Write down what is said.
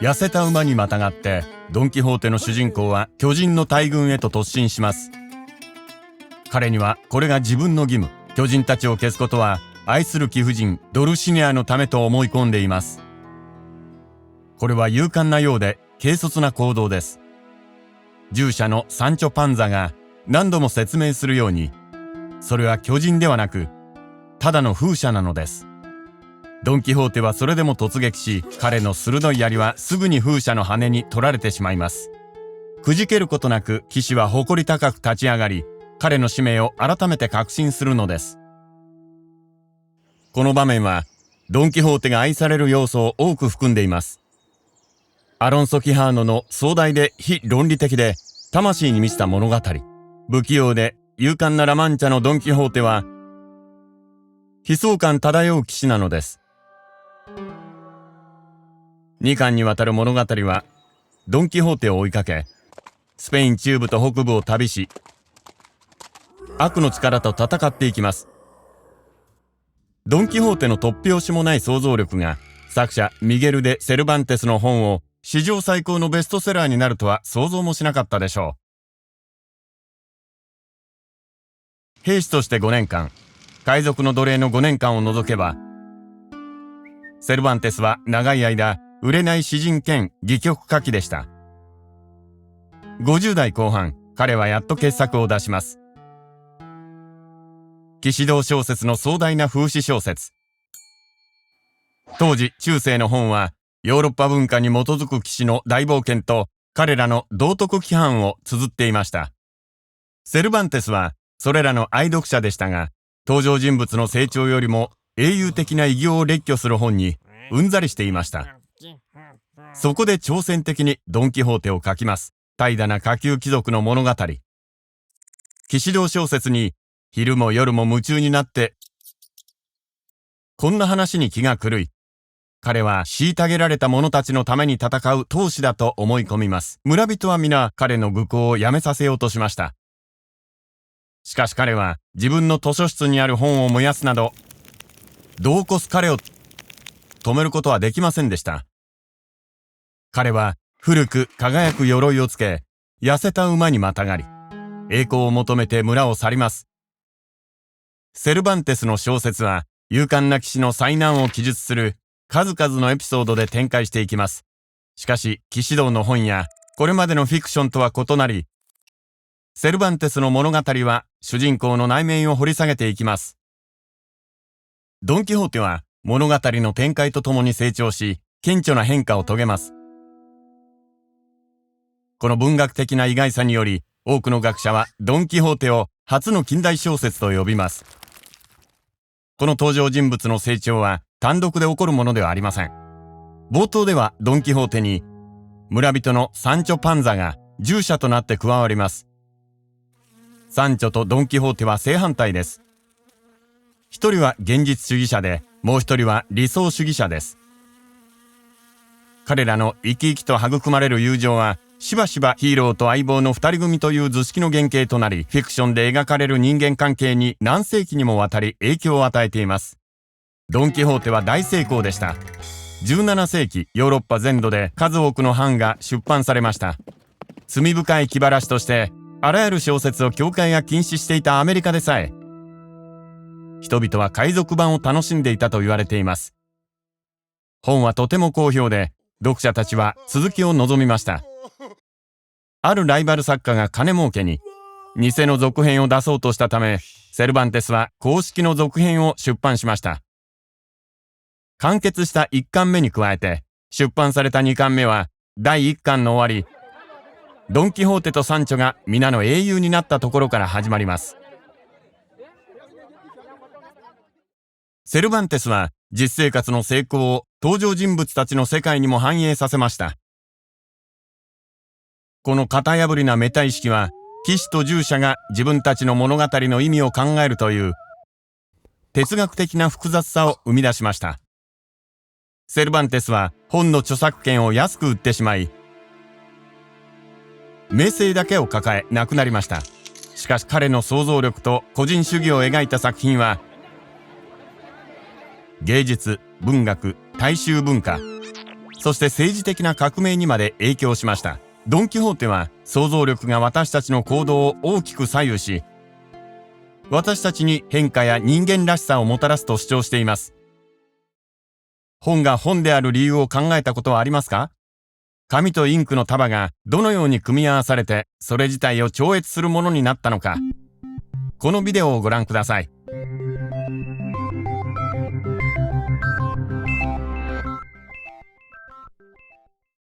痩せた馬にまたがってドン・キホーテの主人公は巨人の大軍へと突進します。彼にはこれが自分の義務、巨人たちを消すことは愛する貴婦人ドルシネアのためと思い込んでいます。これは勇敢なようで軽率な行動です。従者のサンチョ・パンザが何度も説明するように、それは巨人ではなくただの風車なのです。ドン・キホーテはそれでも突撃し、彼の鋭い槍はすぐに風車の羽に取られてしまいます。くじけることなく騎士は誇り高く立ち上がり、彼の使命を改めて確信するのです。この場面はドン・キホーテが愛される要素を多く含んでいます。アロンソ・キハーノの壮大で非論理的で魂に満ちた物語。不器用で勇敢なラマンチャのドン・キホーテは悲壮感漂う騎士なのです。2巻にわたる物語はドン・キホーテを追いかけ、スペイン中部と北部を旅し、悪の力と戦っていきます。ドン・キホーテの突拍子もない想像力が作者ミゲル・デ・セルバンテスの本を史上最高のベストセラーになるとは想像もしなかったでしょう。兵士として5年間、海賊の奴隷の5年間を除けば、セルバンテスは長い間売れない詩人兼戯曲家記でした。50代後半、彼はやっと傑作を出します。騎士道小説の壮大な風刺小説。当時中世の本はヨーロッパ文化に基づく騎士の大冒険と彼らの道徳規範を綴っていました。セルバンテスはそれらの愛読者でしたが、登場人物の成長よりも英雄的な偉業を列挙する本にうんざりしていました。そこで挑戦的にドン・キホーテを書きます。怠惰な下級貴族の物語。騎士道小説に昼も夜も夢中になって、こんな話に気が狂い、彼は虐げられた者たちのために戦う闘士だと思い込みます。村人は皆彼の愚行をやめさせようとしました。しかし彼は自分の図書室にある本を燃やすなど、度を越す彼を止めることはできませんでした。彼は古く輝く鎧をつけ、痩せた馬にまたがり、栄光を求めて村を去ります。セルバンテスの小説は勇敢な騎士の災難を記述する数々のエピソードで展開していきます。しかし騎士道の本やこれまでのフィクションとは異なり、セルバンテスの物語は主人公の内面を掘り下げていきます。ドン・キホーテは物語の展開とともに成長し、顕著な変化を遂げます。この文学的な意外さにより、多くの学者はドン・キホーテを初の近代小説と呼びます。この登場人物の成長は単独で起こるものではありません。冒頭ではドン・キホーテに村人のサンチョ・パンザが従者となって加わります。サンチョとドン・キホーテは正反対です。一人は現実主義者で、もう一人は理想主義者です。彼らの生き生きと育まれる友情は、しばしばヒーローと相棒の二人組という図式の原型となり、フィクションで描かれる人間関係に何世紀にもわたり影響を与えています。ドン・キホーテは大成功でした。17世紀、ヨーロッパ全土で数多くの版が出版されました。罪深い気晴らしとして、あらゆる小説を教会が禁止していたアメリカでさえ、人々は海賊版を楽しんでいたと言われています。本はとても好評で、読者たちは続きを望みました。あるライバル作家が金儲けに偽の続編を出そうとしたため、セルバンテスは公式の続編を出版しました。完結した1巻目に加えて、出版された2巻目は第1巻の終わり、ドン・キホーテとサンチョが皆の英雄になったところから始まります。セルバンテスは実生活の成功を登場人物たちの世界にも反映させました。この型破りなメタ意識は、騎士と従者が自分たちの物語の意味を考えるという哲学的な複雑さを生み出しました。セルバンテスは本の著作権を安く売ってしまい、名声だけを抱え亡くなりました。しかし彼の想像力と個人主義を描いた作品は、芸術、文学、大衆文化、そして政治的な革命にまで影響しました。ドン・キホーテは想像力が私たちの行動を大きく左右し、私たちに変化や人間らしさをもたらすと主張しています。本が本である理由を考えたことはありますか？紙とインクの束がどのように組み合わされて、それ自体を超越するものになったのか。このビデオをご覧ください。